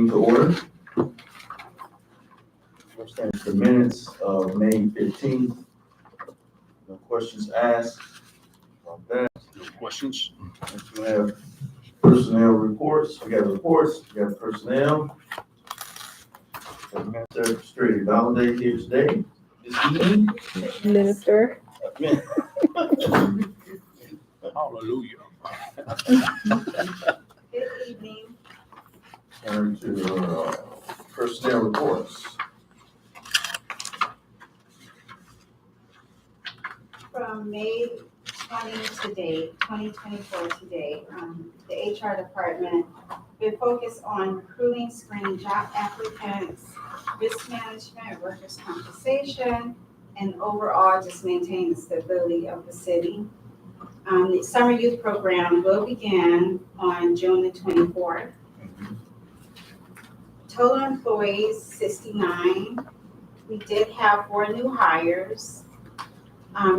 Meeting to order. First thing is the minutes of May 15th. No questions asked about that. No questions? Next we have personnel reports. We got reports, we got personnel. Got Minister Administrator Valade here today, this evening. Minister. Hallelujah. Good evening. Turn to personnel reports. From May 2024 to date, the HR department been focused on recruiting, screening job applicants, risk management, workers' compensation, and overall just maintaining the stability of the city. The summer youth program will begin on June the 24th. Total employees, 69. We did have 4 new hires.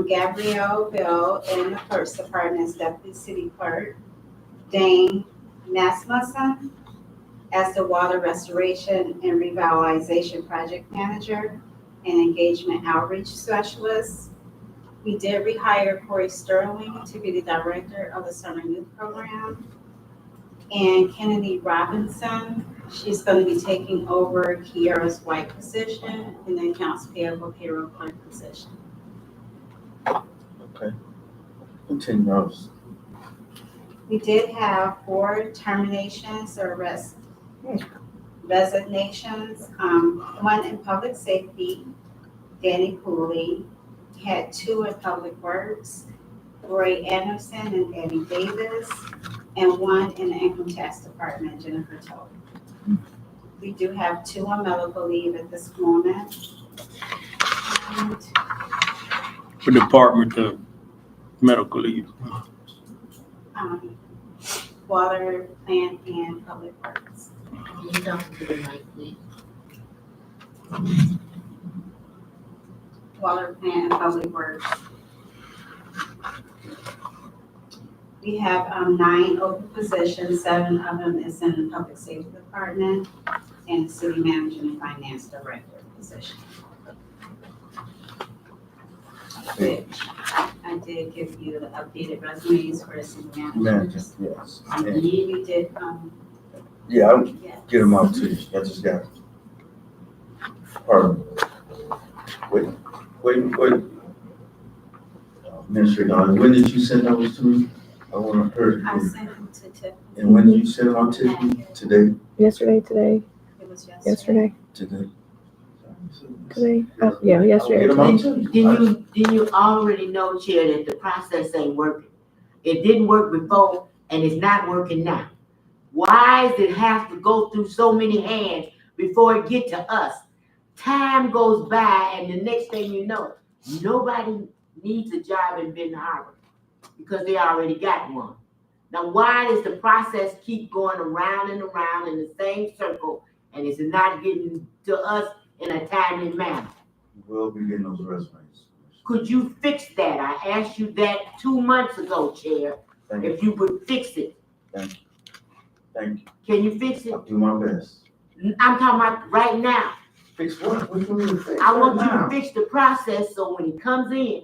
Gabrielle Bill in the clerk's department as deputy city clerk. Dane Nasmussen as the water restoration and revitalization project manager and engagement outreach specialist. We did rehire Corey Sterling to be the director of the summer youth program. And Kennedy Robinson, she's going to be taking over Kiara's white position in the accounts payable payroll clerk position. Okay. Continue, Rose. We did have 4 terminations or resignations, 1 in public safety, Danny Cooley, had 2 in public works, Roy Anderson and Eddie Davis, and 1 in the income tax department, Jennifer Toll. We do have 2 on medical leave at this moment. And For Department of Medical Leave. water plant and public works. Can you talk to the mic, please? Water plant and public works. We have 9 open positions, 7 of them is in the public safety department and the city manager and finance director position. Which I did give you the updated resumes for the city Manager, managers. yes. I And- believe We did, Yeah, I'll yes. get them out to you. I just got. Pardon. Wait. Administrator Don, when did you send those to me? I want to hear. I sent them to Tiffany. And when did you send them out to me? Today? Yesterday, today, It was yesterday, Today. today. Yeah, yesterday. I'll get them out to you. Did you already know, Chair, that the process ain't working? It didn't work before and it's not working now. Why does it have to go through so many hands before it get to us? Time goes by and the next thing you know, nobody needs a job in Benton Harbor because they already got one. Now, why does the process keep going around and around in the same circle and it's not getting to us in a timely manner? We'll be getting those resumes. Could you fix that? I asked you that 2 months ago, Chair, Thank you. if you would fix it. Thank you. Can you fix it? I'll do my best. I'm talking about right now. Fix what? What do you mean to fix? I want you Right to now. fix the process so when it comes in,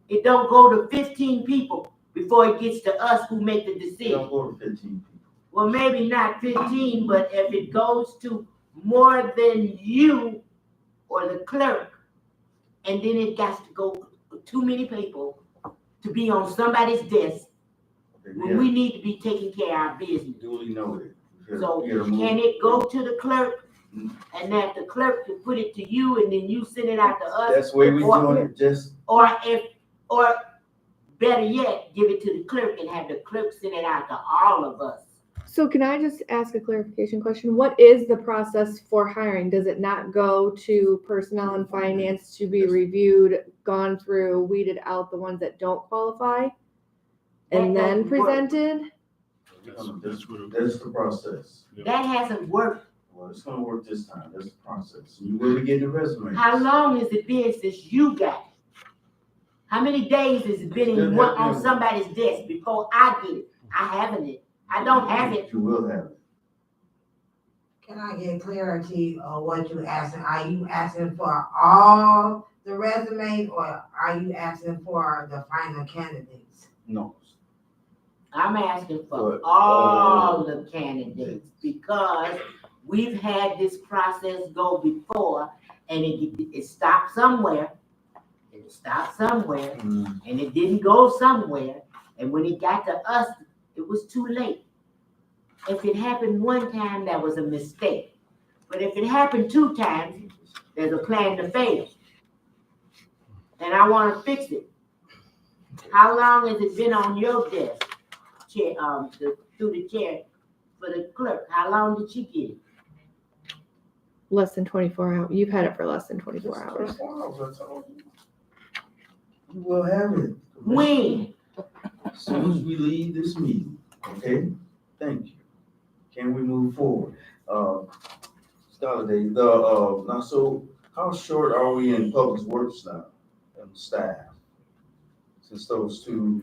it don't go to 15 people before it gets to us who make the We decision. don't go to 15 people. Well, maybe not 15, but if it goes to more than you or the clerk, and then it got to go too many people to be on somebody's desk Okay, when yeah, we need to be taking care of our business. duly noted. We gotta- So we gotta move. can it go to the clerk and that the clerk can put it to you and then you send it out to us? That's the way we doing it, just, Or better yet, give it to the clerk and have the clerk send it out to all of us. So can I just ask a clarification question? What is the process for hiring? Does it not go to personnel and finance to be reviewed, gone through, weeded out the ones that don't qualify? And That then doesn't work. presented? that's the process. That hasn't worked. Well, it's gonna work this time, that's the process. You will be getting the resumes. How long has it been since you got it? How many days has it been on somebody's desk before I get it? I haven't it. I don't have it. You will have it. Can I get clarity on what you asking? Are you asking for all the resumes or are you asking for the final candidates? No. I'm asking for But, all the candidates because we've had this process go before and it stopped somewhere. It stopped somewhere Mm, and it didn't go somewhere. And when it got to us, it was too late. If it happened one time, that was a mistake. But if it happened 2 times, there's a plan to fail. And I want to fix it. How long has it been on your desk, chair, through the chair for the clerk? How long did she get it? Less than 24 hours. You've had it for less than just 24 hours. 24 hours, I told you. You will have it. When? As soon as we leave this meeting, okay? Thank you. Can we move forward? Holiday, now, so how short are we in public works now and staff? Since those two.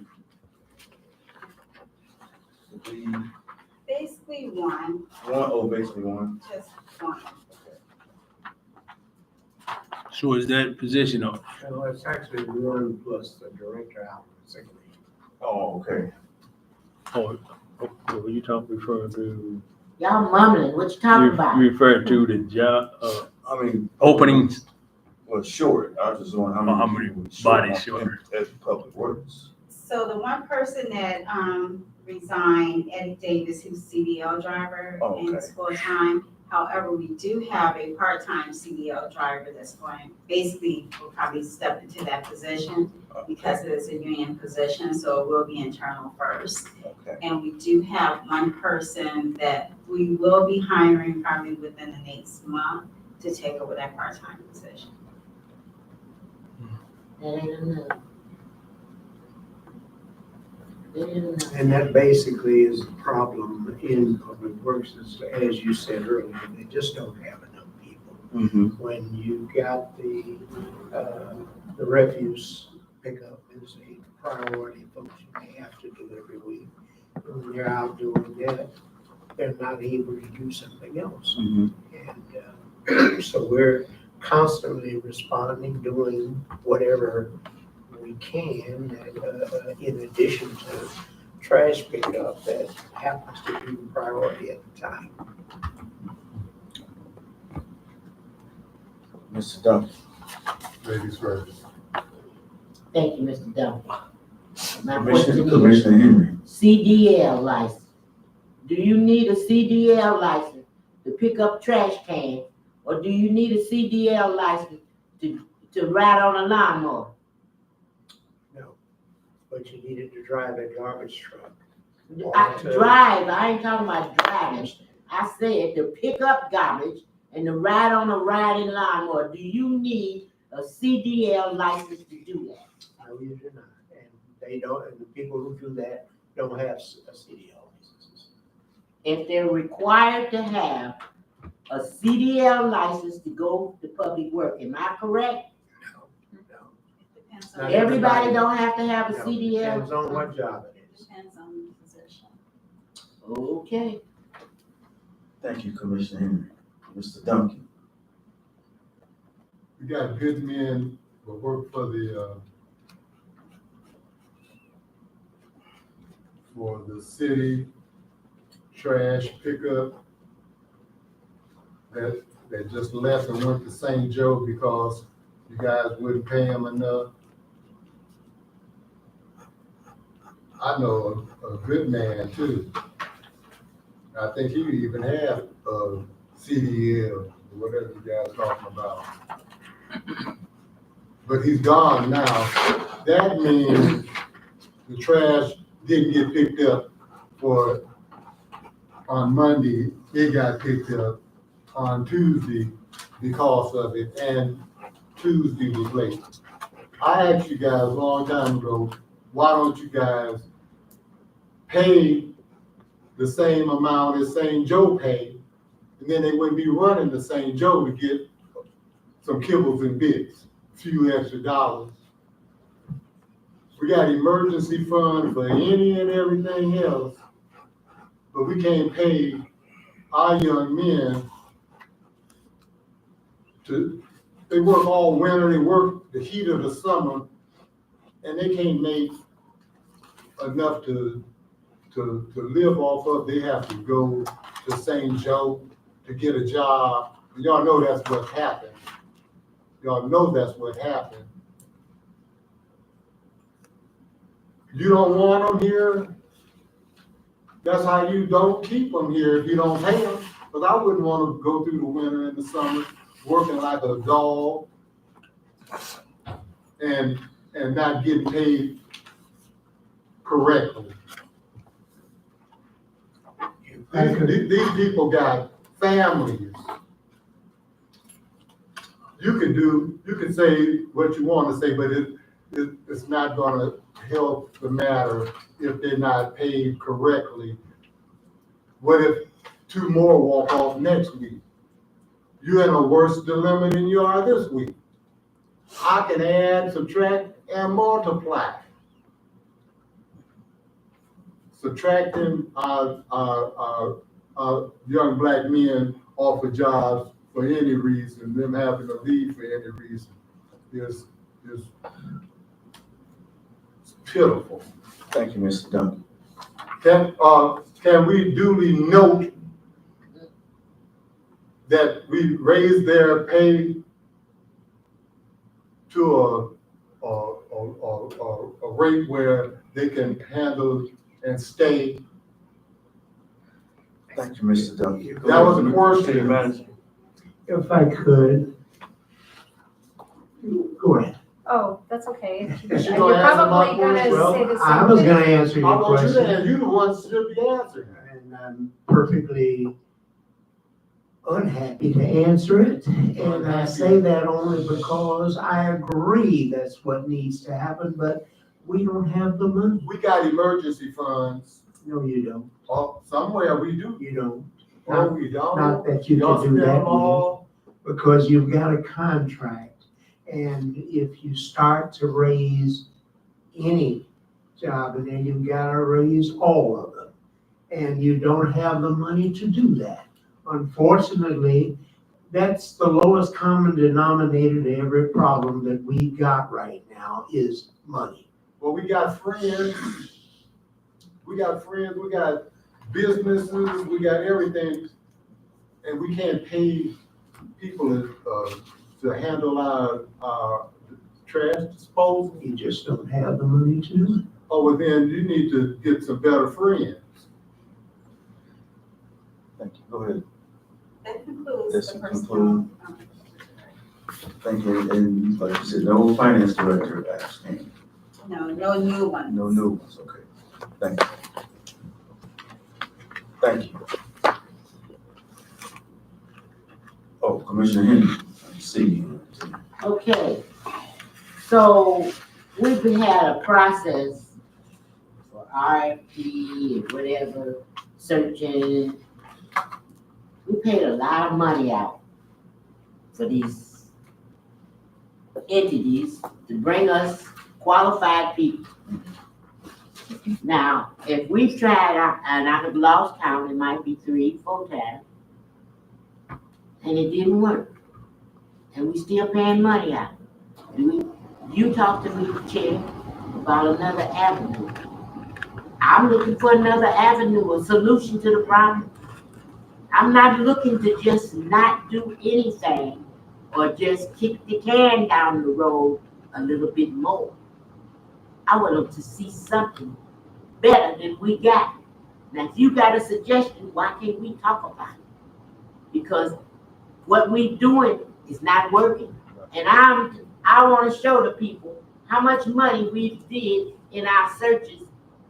Basically one, Basically one. just one. So is that position of, No, it's actually one plus the director out for sick leave. Oh, okay. were you referring to? Y'all mumbling, what you talking You about? referred to the job, I mean, openings? well, short, I was just wondering How how many many. people bodies short short? At public works. So the one person that resigned, Eddie Davis, who's CDL driver Oh, and okay. is full-time. However, we do have a part-time CDL driver that's going, basically will probably step into that position because it is a union position, so it will be internal first. Okay. And we do have one person that we will be hiring probably within the next month to take over that part-time position. That ain't enough. That ain't enough. And that basically is the problem in public works, as you said earlier, they just don't have enough people. Mm-hmm. When you got the refuse pickup is a priority function they have to do every week. When they're out doing that, they're not able to do something else. Mm-hmm. And so we're constantly responding, doing whatever we can, in addition to trash pickup that happens to be the priority at the time. Mr. Duncan. Ladies first. Thank you, Mr. Duncan. My question is, Commissioner Henry. CDL license. Do you need a CDL license to pick up trash cans? Or do you need a CDL license to ride on a lawnmower? No, but you needed to drive a garbage truck. Drive, I ain't talking about driving. I said to pick up garbage and to ride on a riding lawnmower. Do you need a CDL license to do that? No, you do not. And they don't, and the people who do that don't have a CDL licenses. If they're required to have a CDL license to go to public work, am I correct? No. Depends Not on, Everybody don't have to have a No, CDL? depends on what job it is. depends on the position. Okay. Thank you, Commissioner Henry. Mr. Duncan. We got good men who work for the city trash pickup that just left and went to St. Joe because you guys wouldn't pay them enough. I know a good man too. I think he even had a CDL, or whatever you guys are talking about. But he's gone now. That means the trash didn't get picked up on Monday. It got picked up on Tuesday because of it, and Tuesday was late. I asked you guys a long time ago, why don't you guys pay the same amount as St. Joe paid, and then they wouldn't be running the St. Joe to get some kibbles and bits, a few extra dollars. We got emergency fund for any and everything else, but we can't pay our young men they work all winter, they work the heat of the summer, and they can't make enough to live off of. They have to go to St. Joe to get a job. Y'all know that's what happened. Y'all know that's what happened. You don't want them here. That's how you don't keep them here if you don't pay them. Because I wouldn't want to go through the winter and the summer working like a dog and not getting paid correctly. These people got families. You can say what you want to say, but it's not gonna help the matter if they're not paid correctly. What if 2 more walk off next week? You're in a worse dilemma than you are this week. I can add, subtract, and multiply. Subtracting young black men off of jobs for any reason, them having to leave for any reason, is pitiful. Thank you, Mr. Duncan. Can we duly note that we raise their pay to a rate where they can handle and stay? Thank you, Mr. Duncan. That was a question. City Manager. If I could. Go ahead. Oh, that's okay. Is she You're gonna answer my probably gonna question? Well, say the I same was thing. gonna answer I your want you to, question, and you the ones should be answering. and I'm perfectly unhappy to answer it. And I say that only because I agree that's what needs to happen, but we don't have the money. We got emergency funds. No, you don't. Oh, somewhere we do. You don't. Oh, we don't. Not that you Y'all can do spend that, them all. because you've got a contract. And if you start to raise any job, and then you've got to raise all of them. And you don't have the money to do that. Unfortunately, that's the lowest common denominator to every problem that we got right now is money. Well, we got friends. We got businesses, we got everything. And we can't pay people to handle our trash disposal. You just don't have the money to do it. Oh, well then you need to get some better friends. Thank you. Go ahead. That concludes This the will personnel. Thank you. And like you said, no finance director asking. No new ones. No new ones. Okay. Thank you. Thank you. Oh, Commissioner Henry, I see you. Okay, so we've had a process for RFP and whatever, searching. We paid a lot of money out for these entities to bring us qualified people. Now, if we've tried, and I have lost count, it might be 3, 4 times, and it didn't work. And we still paying money out. You talked to me, Chair, about another avenue. I'm looking for another avenue, a solution to the problem. I'm not looking to just not do anything or just kick the can down the road a little bit more. I want them to see something better than we got. Now, if you got a suggestion, why can't we talk about it? Because what we doing is not working. And I want to show the people how much money we did in our searches,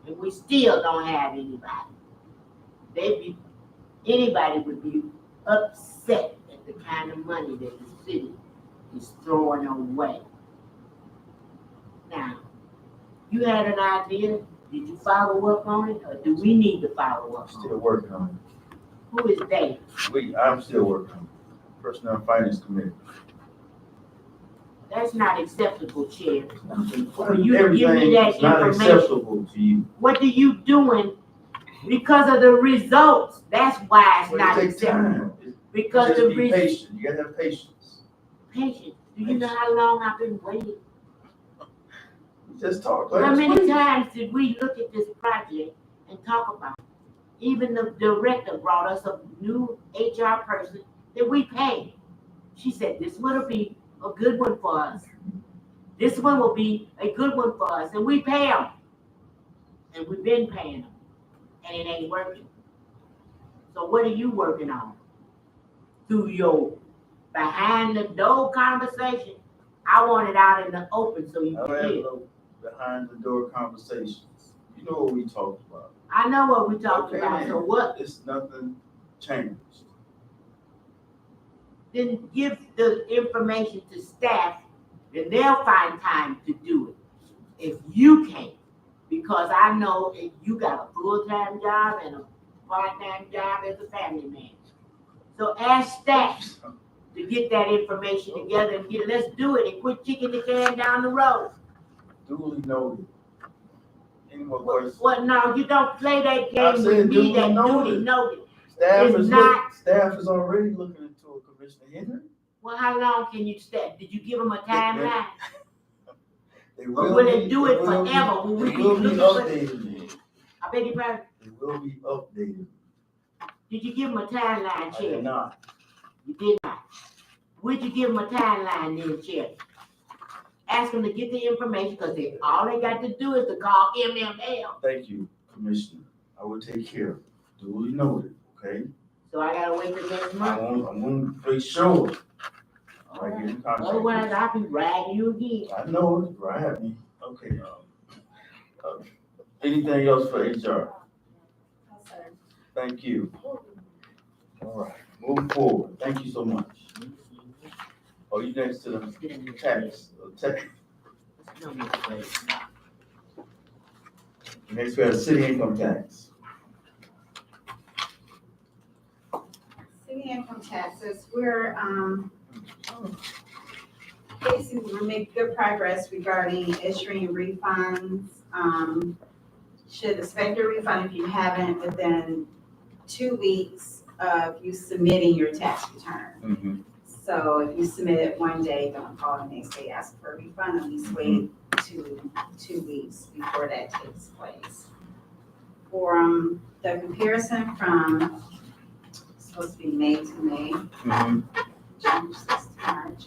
and we still don't have anybody. Anybody would be upset at the kind of money that the city is throwing away. Now, you had an idea. Did you follow up on it, or do we need to follow up on Still it? working on Who is they? it. I'm still working on it. Personnel and Finance Committee. That's not acceptable, Chair. For you to give Everything me that is not information. acceptable to you. What are you doing? Because of the results. That's why it's Well, not it takes acceptable. time. Because Just the be results. patient. You gotta have patience. Patience. Do you know how long I've been waiting? We just talked How last many week. times did we look at this project and talk about it? Even the director brought us a new HR person that we paid. She said, this one will be a good one for us. This one will be a good one for us, and we pay them. And we've been paying them, and it ain't working. So what are you working on? Through your behind the door conversation, I want it out in the open so you I can don't have hear. no behind the door conversations. You know what we talked about. I know what we talked Okay, about, man. so what? It's nothing changed. Then give the information to staff, and they'll find time to do it. If you can't, because I know if you got a full-time job and a part-time job as a family man. So ask staff to get that information together and let's do it and quit kicking the can down the road. Duly noted. Any more questions? What, no, you don't play that I game said with me, duly that noted. duty noted. Staff It's is not- staff is already looking into a Commissioner Henry. Well, how long can you stay? Did you give them a timeline? They Or will be- they do it will be- forever? Will we They be will be looking for? updated. I beg your pardon? They will be updated. Did you give them a timeline, I Chair? did not. You did not. Would you give them a timeline then, Chair? Ask them to get the information, because all they got to do is to call MML. Thank you, Commissioner. I will take care of it. Duly noted, okay? So I gotta wait till next month. I'm gonna make sure. I get in contact. Otherwise, I'll be riding you again. I know it, right, me. Okay, anything else for HR? Thank you. All right, moving forward. Thank you so much. Oh, you next to the tax. No, Mr. Wade. Next we have city income tax. City income taxes, we're, basically, we're making good progress regarding issuing refunds. Should expect a refund if you haven't within 2 weeks of you submitting your tax return. Mm-hmm. So if you submit it one day, don't call the next day, ask for a refund, at least wait 2 weeks before that takes place. For the comparison from, supposed to be May to May, Mm-hmm. June 6th to March.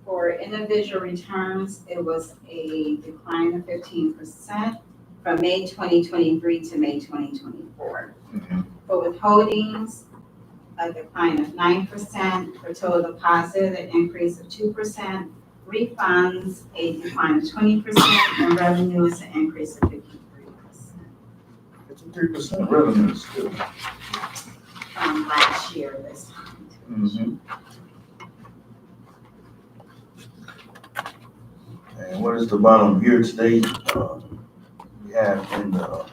For individual returns, it was a decline of 15% from May 2023 to May 2024. Mm-hmm. For withholdings, a decline of 9%. For total deposit, an increase of 2%. Refunds, a decline of 20%, and revenues, an increase of 53%. 53% revenue still. From last year this time. Mm-hmm. And what is the bottom year to date? We have in the,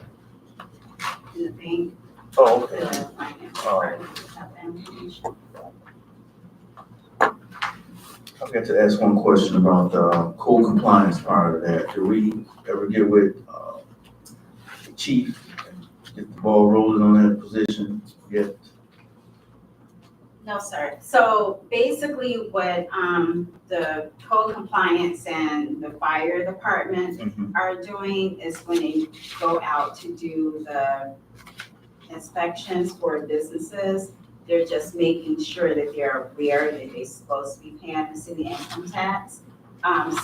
In the bank, oh, the okay. finance department, have that information. I've got to ask one question about the code compliance part of that. Did we ever get with, the chief and get the ball rolling on that position yet? No, sir. So basically what, the code compliance and the fire department Mm-hmm. are doing is when they go out to do the inspections for businesses, they're just making sure that they're aware that they're supposed to be paying the city income tax.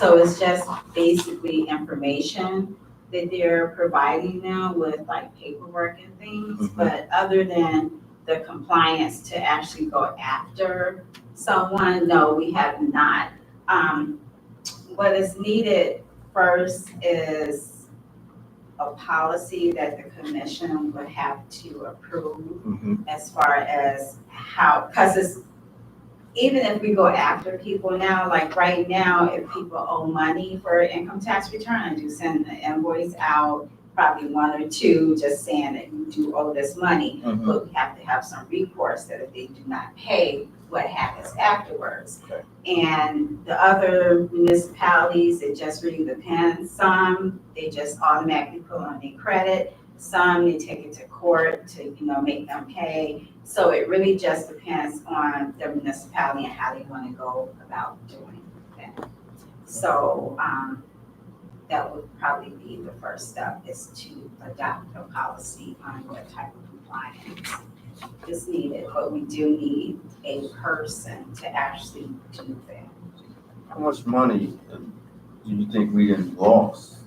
So it's just basically information that they're providing them with like paperwork and things. Mhm. But other than the compliance to actually go after someone, no, we have not. What is needed first is a policy that the commission would have to approve Mm-hmm. as far as how, because it's, even if we go after people now, like right now, if people owe money for income tax return, I do send an invoice out, probably 1 or 2, just saying that you do owe this money, Mm-hmm. but we have to have some recourse that if they do not pay, what happens afterwards. Okay. And the other municipalities, it just really depends. Some, they just automatically put on their credit. Some they take it to court to, make them pay. So it really just depends on the municipality and how they want to go about doing that. So, that would probably be the first step, is to adopt a policy on what type of compliance is needed. But we do need a person to actually do that. How much money do you think we done lost?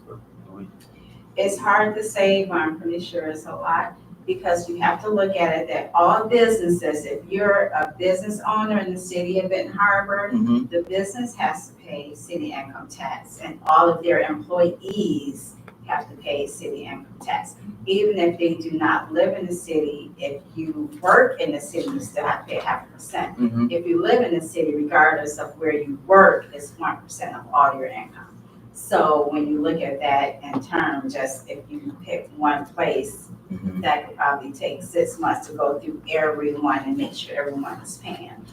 It's hard to say, but I'm pretty sure it's a lot, because you have to look at it that all businesses, if you're a business owner in the city of Benton Harbor, Mm-hmm. the business has to pay city income tax, and all of their employees have to pay city income tax. Even if they do not live in the city, if you work in the city, you still have to pay 0.5%. Mm-hmm. If you live in the city, regardless of where you work, it's 1% of all your income. So when you look at that in terms, just if you pick one place, Mm-hmm. that could probably take 6 months to go through everyone and make sure everyone is paying.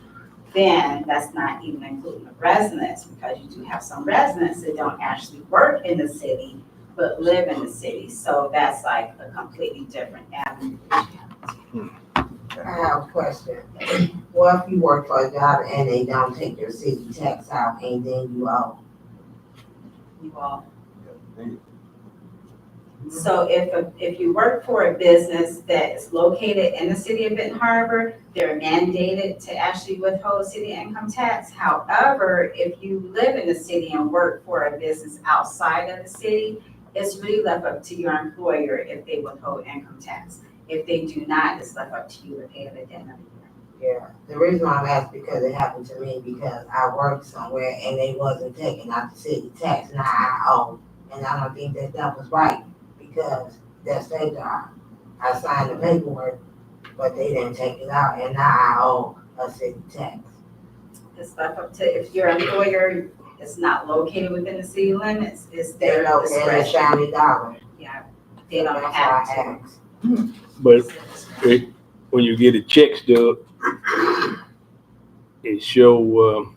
Then that's not even including the residents, because you do have some residents that don't actually work in the city, but live in the city. So that's like a completely different avenue. I have a question. What if you work for a job and they don't take your city tax out and then you owe? You all. So if you work for a business that is located in the city of Benton Harbor, they're mandated to actually withhold city income tax. However, if you live in the city and work for a business outside of the city, it's really left up to your employer if they withhold income tax. If they do not, it's left up to you to pay it at the end of the year. Yeah, the reason why I'm asking, because it happened to me, because I worked somewhere and they wasn't taking out the city tax, now I owe. And I don't think that was right, because that's their job. I signed the paperwork, but they didn't take it out, and now I owe a city tax. It's left up to, if your employer is not located within the city limits, it's They their know, and it's discretion. $70. Yeah, they don't That's have why I to. asked. but when you get a check stub, it show,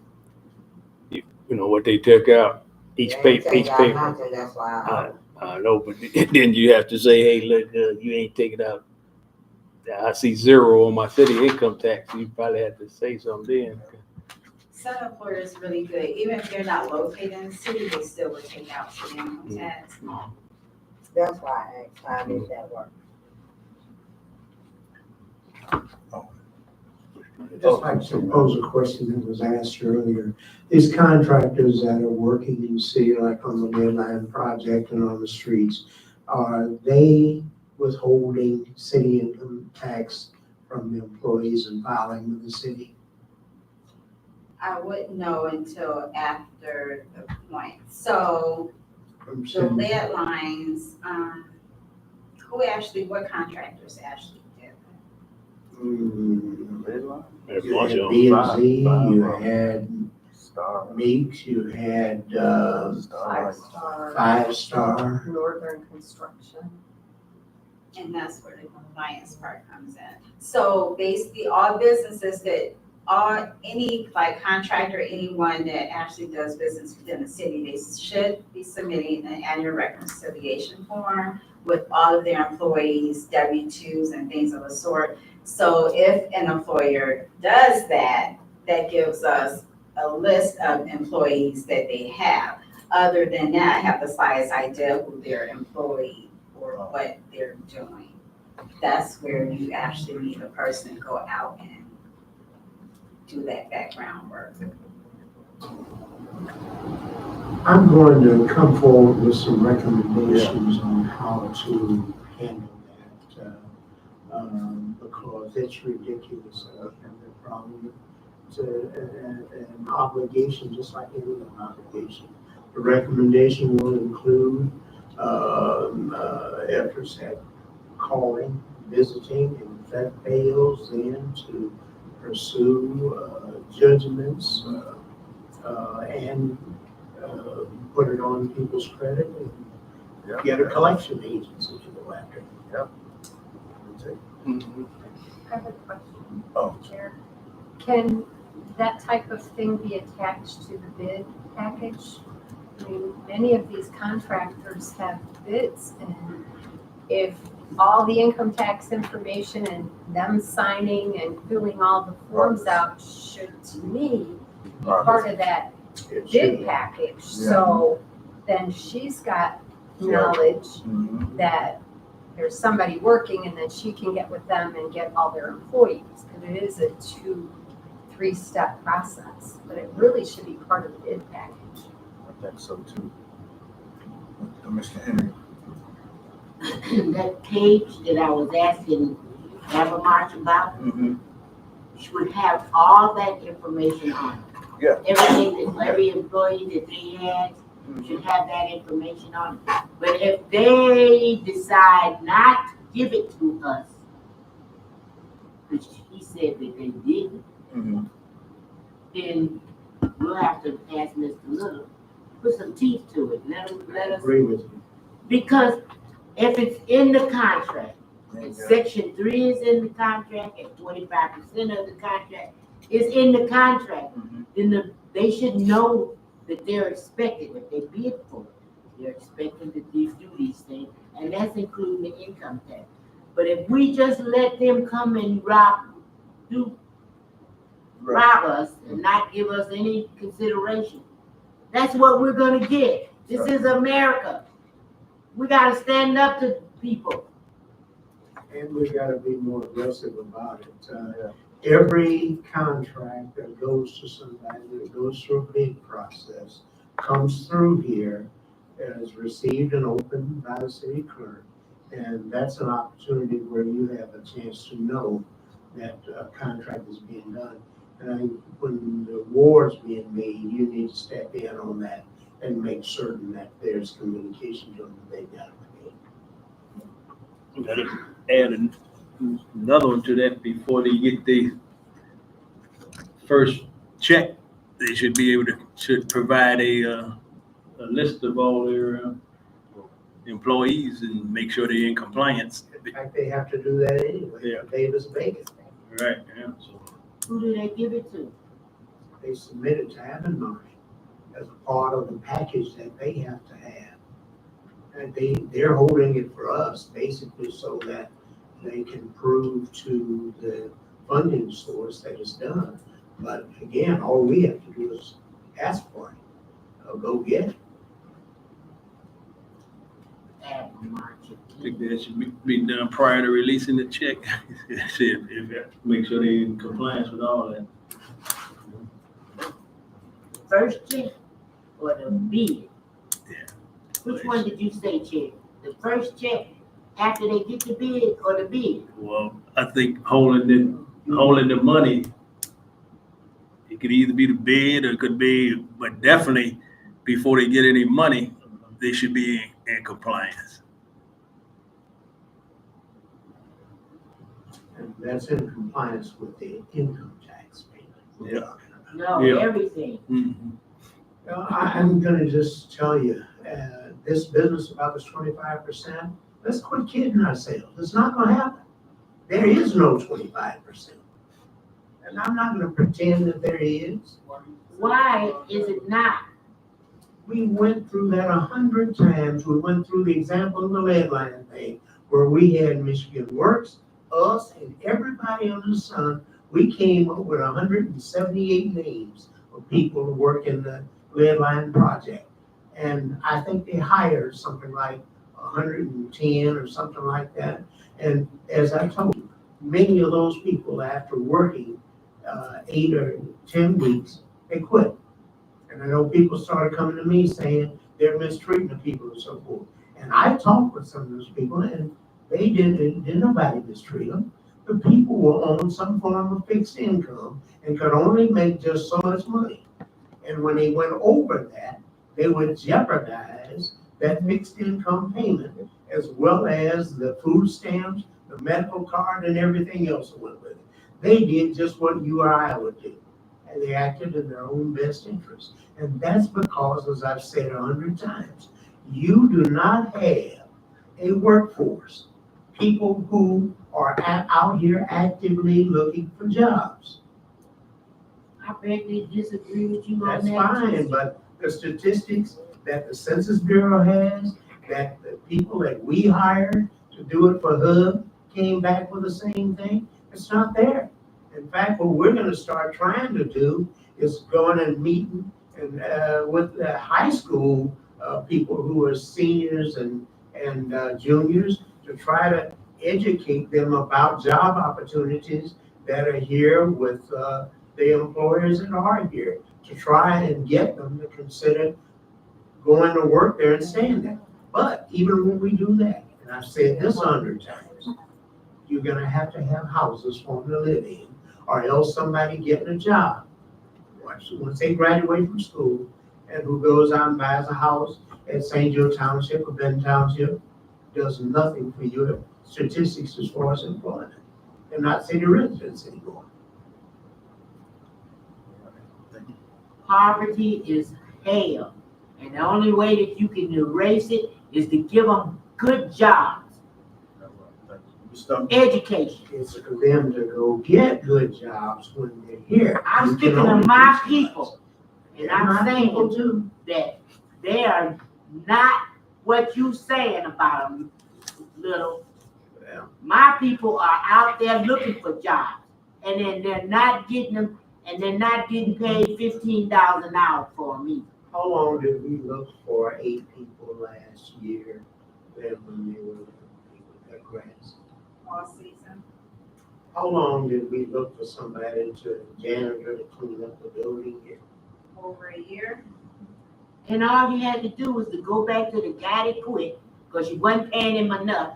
you know, what they took out, each They ain't paper, take each out paper. nothing, that's why I owe. I know, but then you have to say, hey, look, you ain't taking out, I see 0 on my city income tax. You probably have to say something then. Some employers really good, even if they're not located in the city, they still would take out city income tax. That's why I asked, how did that work? I'd just like to pose a question that was asked earlier. These contractors that are working in the city, like on the Midland project and on the streets, are they withholding city income tax from the employees and filing with the city? I wouldn't know until after the point. So From the city? lead lines, what contractors actually did that? There's You lunch had on. B and Five, Z, five, you five. had Star. Meeks, you had, Star. Five Star. Northern Construction. And that's where the compliance part comes in. So basically, all businesses any like contractor, anyone that actually does business within the city, they should be submitting an annual reconciliation form with all of their employees, W-2s and things of the sort. So if an employer does that, that gives us a list of employees that they have. Other than that, I have the slightest idea who their employee or what they're doing. That's where you actually need a person to go out and do that background work. I'm going to come forward with some recommendations on how to handle that, because it's ridiculous. I have that problem. It's an obligation, just like any other obligation. The recommendation will include efforts at calling, visiting, and if that fails, then to pursue judgments and put it on people's credit and get a collection agency to go after. I have a question. Oh. Chair. Can that type of thing be attached to the bid package? I mean, many of these contractors have bids, and if all the income tax information and them signing and filling all the forms out should, to me, be part of that It should bid be. package. So then she's got knowledge Mhm. that there's somebody working and then she can get with them and get all their employees. Because it is a 2-3 step process, but it really should be part of the bid package. I think so too. Mr. Henry. That page that I was asking March about, Mm-hmm. should have all that information on it. Yeah. Everything that every employee that they had should have that information on it. But if they decide not to give it to us, which he said that they didn't, Mm-hmm. then we'll have to ask Mr. Little, put some teeth to it, let us, Agree with you. because if it's in the contract, and section 3 is in the contract, and 25% of the contract is in the contract, Mhm. then they should know that they're expected, if they bid for it, they're expected to do these things, and that's including the income tax. But if we just let them come and rob us and not give us any consideration, that's what we're gonna get. This is America. We gotta stand up to people. And we gotta be more aggressive about it. Every contract that goes to somebody, that goes through a bid process, comes through here, is received and opened by the city clerk. And that's an opportunity where you have a chance to know that a contract is being done. And I think when the award's being made, you need to step in on that and make certain that there's communication to them that they got paid. Gotta add another one to that before they get the first check. They should be able to, should provide a list of all their employees and make sure they're in compliance. In fact, they have to do that anyway. Yeah. Davis Bacon, Right, yeah, so. Who do they give it to? they submitted to Avonmark as a part of the package that they have to have. And they're holding it for us basically so that they can prove to the funding source that it's done. But again, all we have to do is ask for it, or go get it. I think that should be done prior to releasing the check. Make sure they're in compliance with all that. First check or the bid? Yeah. Which one did you say, Chair? The first check after they get the bid or the bid? Well, I think holding the money, it could either be the bid or it could be, but definitely before they get any money, they should be in compliance. And that's in compliance with the income tax payment. we're Yeah. talking about. No, Yeah. everything. Mhm. I'm gonna just tell you, this business about this 25%, let's quit kidding ourselves. It's not gonna happen. There is no 25%. And I'm not gonna pretend that there is. Why is it not? We went through that 100 times. We went through the example of the lead line thing, where we had Michigan Works, us, and everybody under the sun. We came up with 178 names of people to work in the lead line project. And I think they hired something like 110 or something like that. And as I told you, many of those people, after working 8 or 10 weeks, they quit. And I know people started coming to me saying they're mistreating the people and so forth. And I talked with some of those people and they didn't nobody mistreat them. The people were on some form of fixed income and could only make just so much money. And when they went over that, they would jeopardize that fixed income payment as well as the food stamps, the medical card, and everything else that went with it. They did just what you or I would do. And they acted in their own best interest. And that's because, as I've said 100 times, you do not have a workforce, people who are out here actively looking for jobs. I beg to disagree with you on That's that. fine, but the statistics that the Census Bureau has, that the people that we hire to to do it for HUD came back with the same thing. It's not there. In fact, what we're gonna start trying to do is going and meeting and, with the high school, people who are seniors and juniors to try to educate them about job opportunities that are here with, the employers that are here, to try and get them to consider going to work there and staying there. But even when we do that, and I've said this 100 times, you're gonna have to have houses for them to live in, or else somebody getting a job. Once they graduate from school, and who goes out and buys a house at St. Joe Township or Benton Township, does nothing for your statistics as far as employment, and not city residents anymore. Poverty is hell, and the only way that you can erase it is to give them good jobs, education. It's for them to go get good jobs when they're here. I'm You can speaking only of my do so much. people, and Yeah, my I'm people saying too. that they are not what you saying about them, little. Yeah. My people are out there looking for jobs, and then they're not getting them, and they're not getting paid $15 an hour for them either. How long did we look for 8 people last year than when they were at grass? All season. How long did we look for somebody to janitor to clean up the building here? Over a year. And all he had to do was to go back to the guy that quit, because you wasn't paying him enough,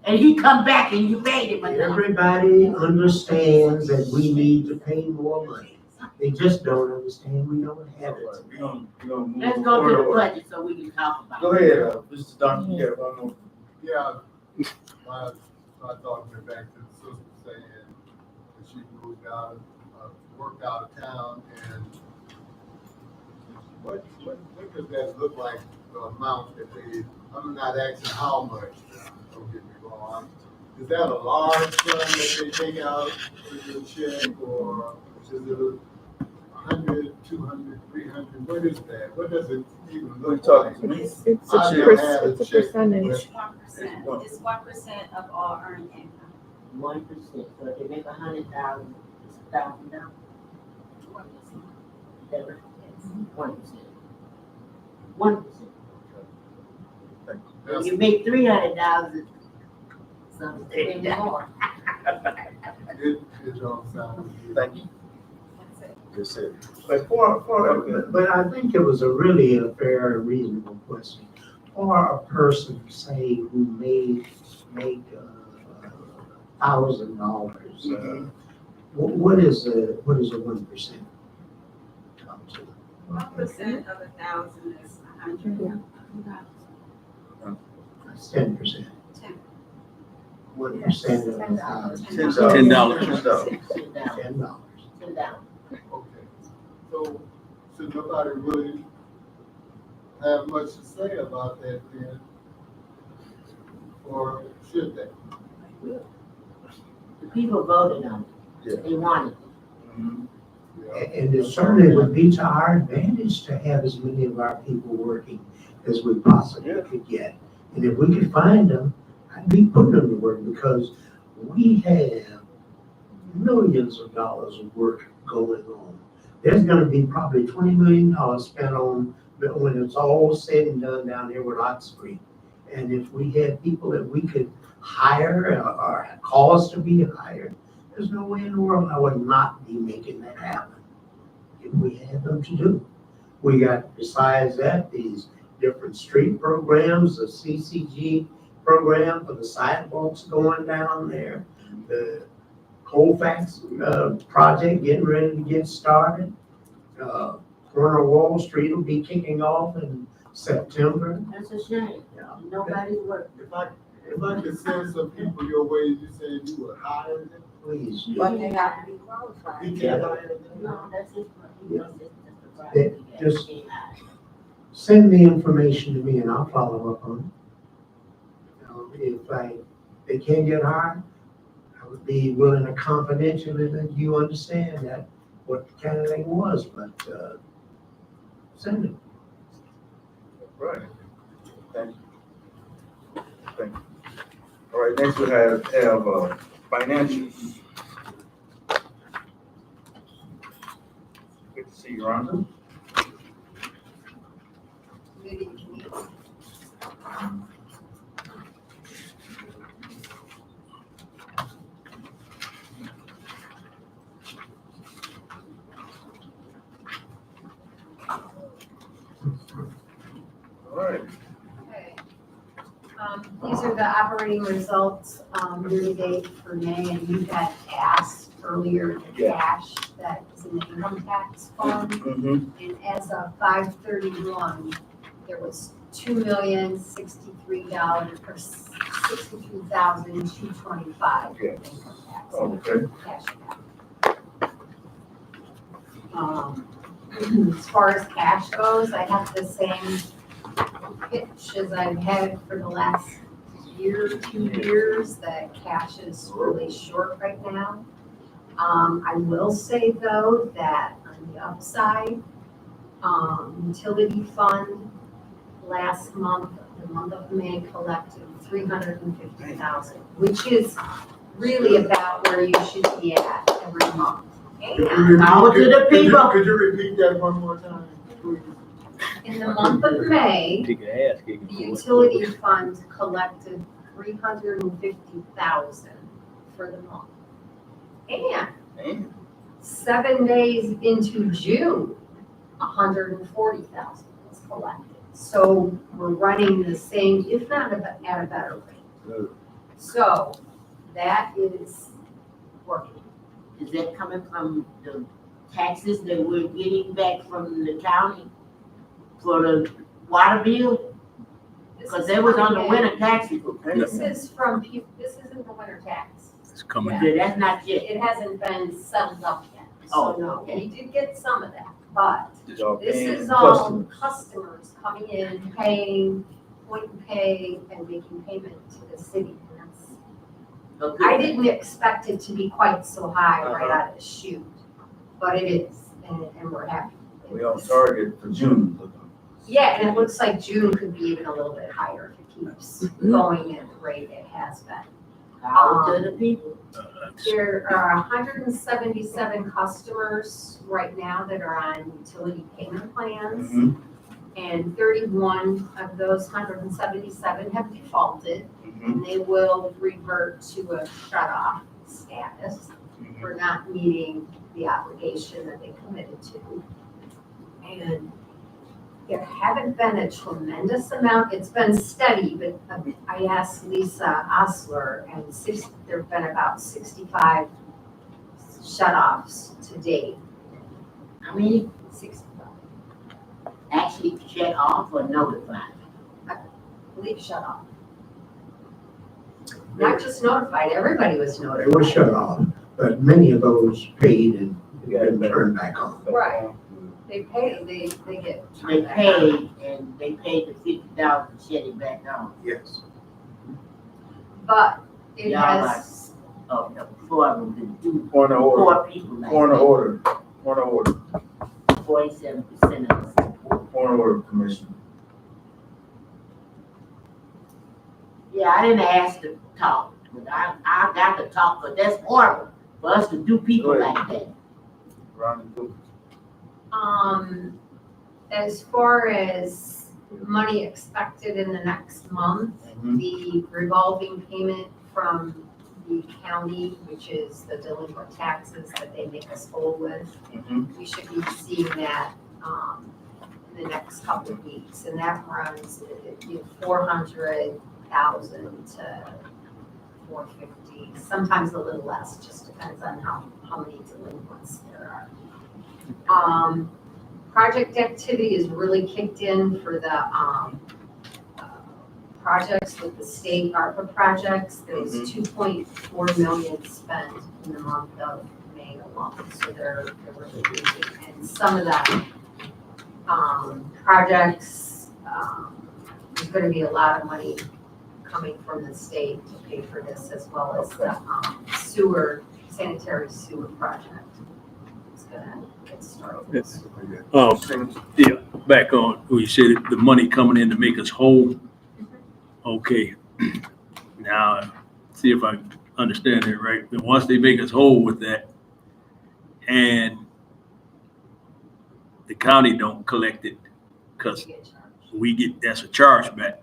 and he come back and you paid him enough. Everybody understands that we need to pay more money. They just don't understand we don't have it. We're gonna move Let's go to the forward. budget so we can talk about it. Go ahead, Mr. Dr. Garrett, I don't know. Yeah, I thought we're back to the sister saying that she moved out, worked out of town, and what does that look like, the amount that they, I'm not asking how much, don't get me wrong. Is that a large sum that they take out with the check, or is it 100, 200, 300, what is that? What does it even Who you look talking like? to me? It's I a, never it's had a a check. percentage. It's 1%. It's 1% of all earned income. 1%, so if they make 100,000, it's $1,000. 1%. 1%. If you make 300,000, something more. It don't sound good. Thank you. That's it. That's it. But I think it was a really a fair and reasonable question. For a person, say, who make $1,000, what is a 1%? 1% of 1,000 is 100. That's 10%. 10. 1% of 1,000. $10. $10. $10. Okay, so should nobody really have much to say about that then? Or should they? The people voted on Yeah. it. They wanted it. Mhm. Yeah. And it certainly would be to our advantage to have as many of our people working as we possibly could get. And if we could find them, I'd be putting them to work, because we have millions of dollars of work going on. There's gonna be probably $20 million spent on, when it's all said and done down there with Oxford. And if we had people that we could hire or cause to be hired, there's no way in the world I would not be making that happen if we had them to do. We got, besides that, these different street programs, the CCG program for the sidewalks going down there, the Colfax project getting ready to get started. Corner Wall Street will be kicking off in September. That's a shame. Yeah. Nobody's working. If I could send some people your way, you said you would hire them? Please. But they have to be qualified. You can't hire them? No, that's just, Yeah. that's just the They problem. just- Send the information to me and I'll follow up on it. If they can't get hired, I would be willing to confidentially let you understand that what the kind of thing was, but, send it. Right. Thank you. Thank you. All right, next we have financials. Good to see you, Rhonda. All right. Okay. These are the operating results, year to date for May, and you had asked earlier the Yeah. cash that is in the income tax fund. Mm-hmm. And as of 5/31, there was $2,063,000, or $62,225 Yeah. income tax. Okay. Cash as far as cash goes, I have the same pitch as I've had for the last year, 2 years, that cash is really short right now. I will say though, that on the upside, utility fund last month, the month of May, collected $350,000, which is really about where you should be at every month. And Power to the people. Could you repeat that one more time, please? in the month of May, Take your ass kicking. the utility fund collected $350,000 for the month. And Man. 7 days into June, $140,000 was collected. So we're running the same, if not at a better rate. Good. So that is working. Is that coming from the taxes that we're getting back from the county for the water bill? This Cause is they was on the coming winter taxes. in. This is from, this isn't the winter tax. It's coming. Yeah, that's not yet. It hasn't been settled up yet. Oh, So no, okay. we did get some of that, but Did y'all this paying is all customers? customers coming in, paying, point and pay, and making payment to the city. And that's- Okay. I didn't expect it to be quite so high right out of the chute, but it is, and we're happy. We on target for June. Yeah, and it looks like June could be even a little bit higher if it keeps going at the rate it has been. Power to the people. There are 177 customers right now that are on utility payment plans. Mm-hmm. And 31 of those 177 have defaulted, Mm-hmm. and they will revert to a shut-off status for not meeting the obligation that they committed to. And there haven't been a tremendous amount, it's been steady, but I asked Lisa Osler, and there've been about 65 shut-offs to date. I mean, 65, actually shut off or notified. I believe shut off. Not just notified, everybody was They notified. were shut off, but many of those paid and been turned back on. Right. They pay, they get. They paid and they paid the $50 to shut it back on. Yes. But it Y'all has, Oh, no, 4 of them did do, Point of order, 4 people like point of that. order, point of order, 47% of the support. point of order, Commissioner. Yeah, I didn't ask to talk, but I got to talk, but that's horrible for us to do people Go ahead. like that. Rhonda, go. as far as money expected in the next month, Mhm. the revolving payment from the county, which is the delinquent taxes that they make us whole with, Mhm. we should be seeing that, in the next couple of weeks, and that runs, 400,000 to 450, sometimes a little less, just depends on how many delinquents there are. Project activity is really kicked in for the, projects with the state ARPA projects. There's 2.4 million spent in the month of May alone, so they're really busy. And some of the, projects, there's gonna be a lot of money coming from the state to pay for this, as well as the, sanitary sewer project. It's gonna get started. Yes. Yeah, back on, who you said the money coming in to make us whole. Okay. Now, see if I understand it right. And once they make us whole with that, and the county don't collect it, because You get charged. we get, that's a charge back.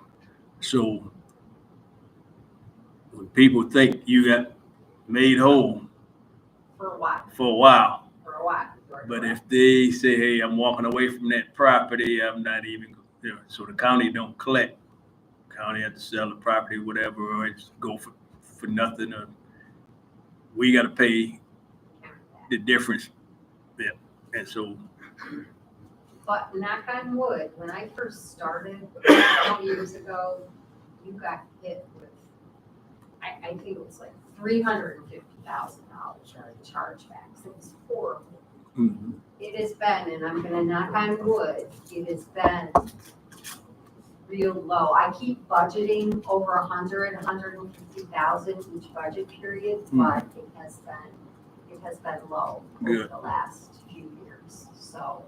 So when people think you got made whole For a while, for a while, for a while. You're but correct. if they say, hey, I'm walking away from that property, I'm not even, so the county don't collect. County has to sell the property, whatever, or it's go for nothing, or we gotta pay the difference. Yeah, and so, But knock on wood, when I first started 20 years ago, you got hit with, I think it was like $350,000 in chargebacks. It was horrible. It has been, and I'm gonna knock on wood, it has been real low. I keep budgeting over 150,000 each budget period, but it has been low over Good. the last few years. So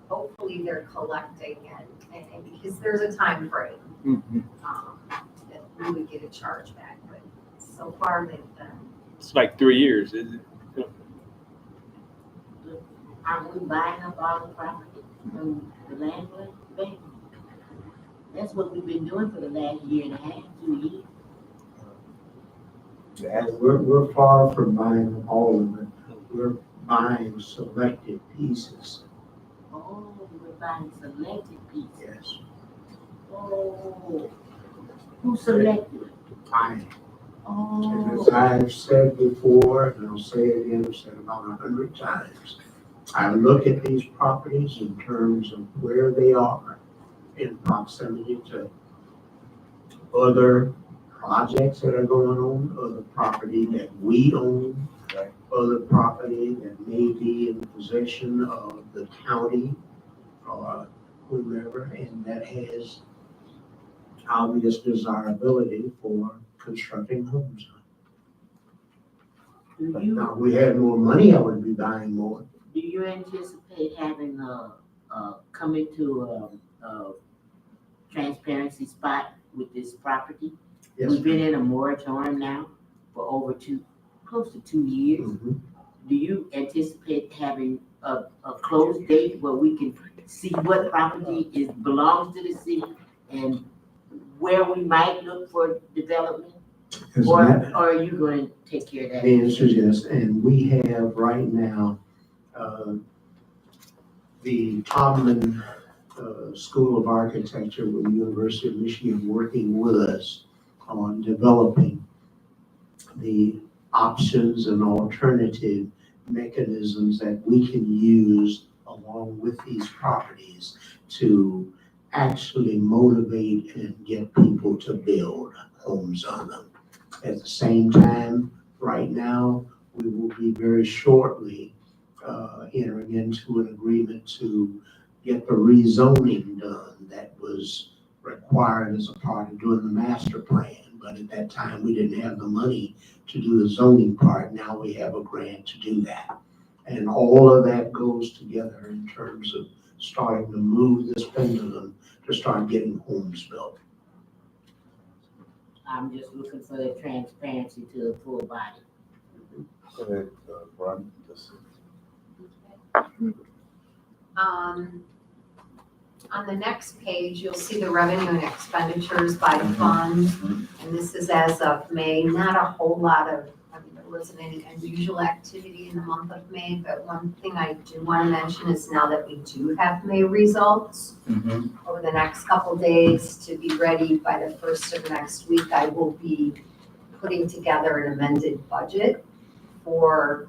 hopefully they're collecting and because there's a time frame, that we would get a charge back, but so far they've been. it's like 3 years, isn't it? Aren't we buying up all the property from the landlord bank? That's what we've been doing for the last year and a half, 2 years. And we're far from buying all of it. We're buying selected pieces. Oh, we're buying selected pieces. Yes. Oh, who selected? I, Oh, as I've said before, and I'll say it again, I've said about 100 times, I look at these properties in terms of where they are in proximity to other projects that are going on, other property that we own, other property that may be in the possession of the county or whomever, and that has obvious desirability for constructing homes. do But you, now, if we had more money, I would be buying more. do you anticipate having, coming to a transparency spot with this property? Yes, We've been in a moratorium now for over close to 2 years. Mhm. Do you anticipate having a close date where we can see what property belongs to the city and where we might look for development? As Or that- are you going to take care of that? The answer is yes, and we have right now, the Todman School of Architecture with the University of Michigan working with us on developing the options and alternative mechanisms that we can use along with these properties to actually motivate and get people to build homes on them. At the same time, right now, we will be very shortly entering into an agreement to get the rezoning done that was required as a part of doing the master plan. But at that time, we didn't have the money to do the zoning part. Now we have a grant to do that. And all of that goes together in terms of starting to move this pendulum to start getting homes built. I'm just looking for the transparency to the full body. Go ahead, Ron. On the next page, you'll see the revenue and expenditures by fund. And this is as of May, not a whole lot of, there wasn't any unusual activity in the month of May, but one thing I do want to mention is now that we do have May results, over the next couple days to be ready by the first of next week, I will be putting together an amended budget for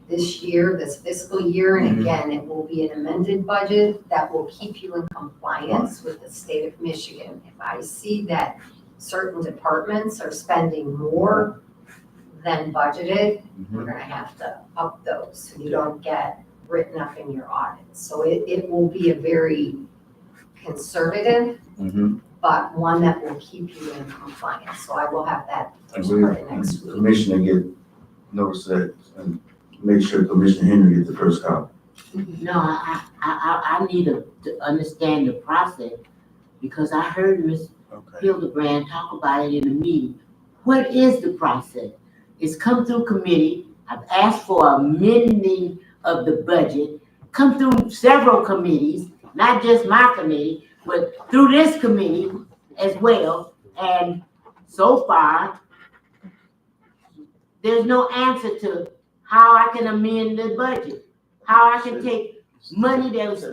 this year, this fiscal year, and again, it will be an amended budget that will keep you in compliance with the state of Michigan. If I see that certain departments are spending more than budgeted, we're gonna have to up those, so you don't get written up in your audit. So it will be a very conservative, but one that will keep you in compliance. So I will have that first part of next week. Commissioner get notice that, and make sure Commissioner Henry get the first copy. No, I need to understand the process because I heard Ms. Okay. Hildebrand talk about it in the meeting. What is the process? It's come through committee. I've asked for amending of the budget, come through several committees, not just my committee, but through this committee as well. And so far, there's no answer to how I can amend the budget, how I can take money that was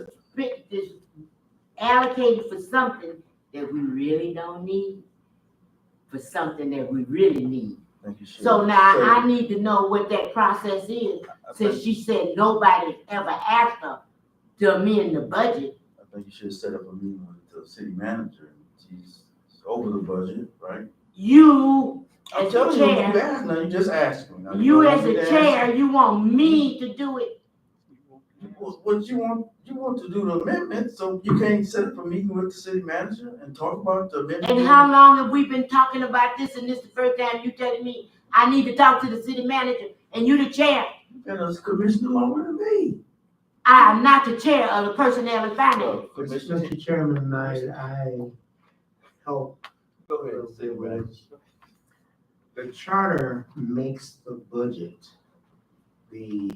allocated for something that we really don't need, for something that we really need. Thank you, Shirley. So now I need to know what that process is, I since think, she said nobody ever asked her to amend the budget. I think you should set up a meeting with the city manager. She's over the budget, right? You, I'm as the telling you, you chair, asked, now you just asked me. Now you don't as want me the to chair, ask you want me to do it. What you want to do the amendment, so you can't set up a meeting with the city manager and talk about the amendment? And how long have we been talking about this, and this is the first time you telling me I need to talk to the city manager, and you the chair? You've been a commissioner longer than me. I am not the chair of the personnel and finance. Commissioner, Mr. Chairman, I help. go ahead, say what it is. The charter makes the budget the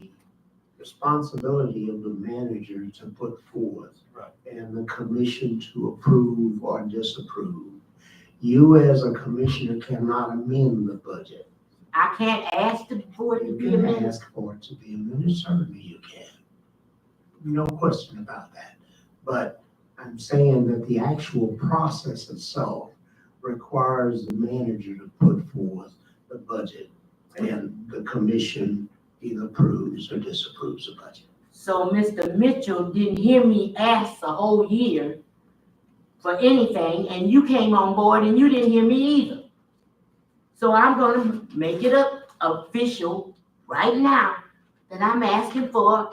responsibility of the manager to put forth. Right. And the commission to approve or disapprove. You as a commissioner cannot amend the budget. I can't ask for it to You be can amended. ask for it to be amended, certainly you can. No question about that. But I'm saying that the actual process itself requires the manager to put forth the budget, and the commission either approves or disapproves the budget. So Mr. Mitchell didn't hear me ask the whole year for anything, and you came on board and you didn't hear me either. So I'm gonna make it official right now that I'm asking for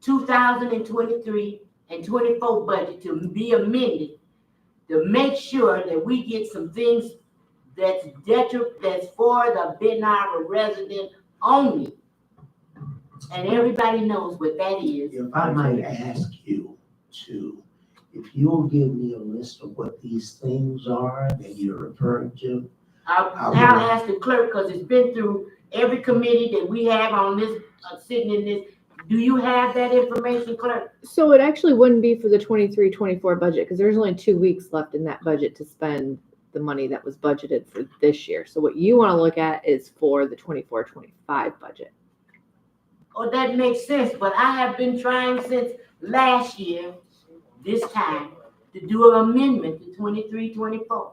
2023 and 24 budget to be amended to make sure that we get some things that's for the Benton Harbor resident only. And everybody knows what that is. If I might ask you to, if you'll give me a list of what these things are that you're referring to. I'll now ask the clerk, because it's been through every committee that we have on this, sitting in this. Do you have that information, clerk? So it actually wouldn't be for the 23-24 budget, because there's only 2 weeks left in that budget to spend the money that was budgeted for this year. So what you want to look at is for the 24-25 budget. Oh, that makes sense, but I have been trying since last year, this time, to do an amendment to 23-24.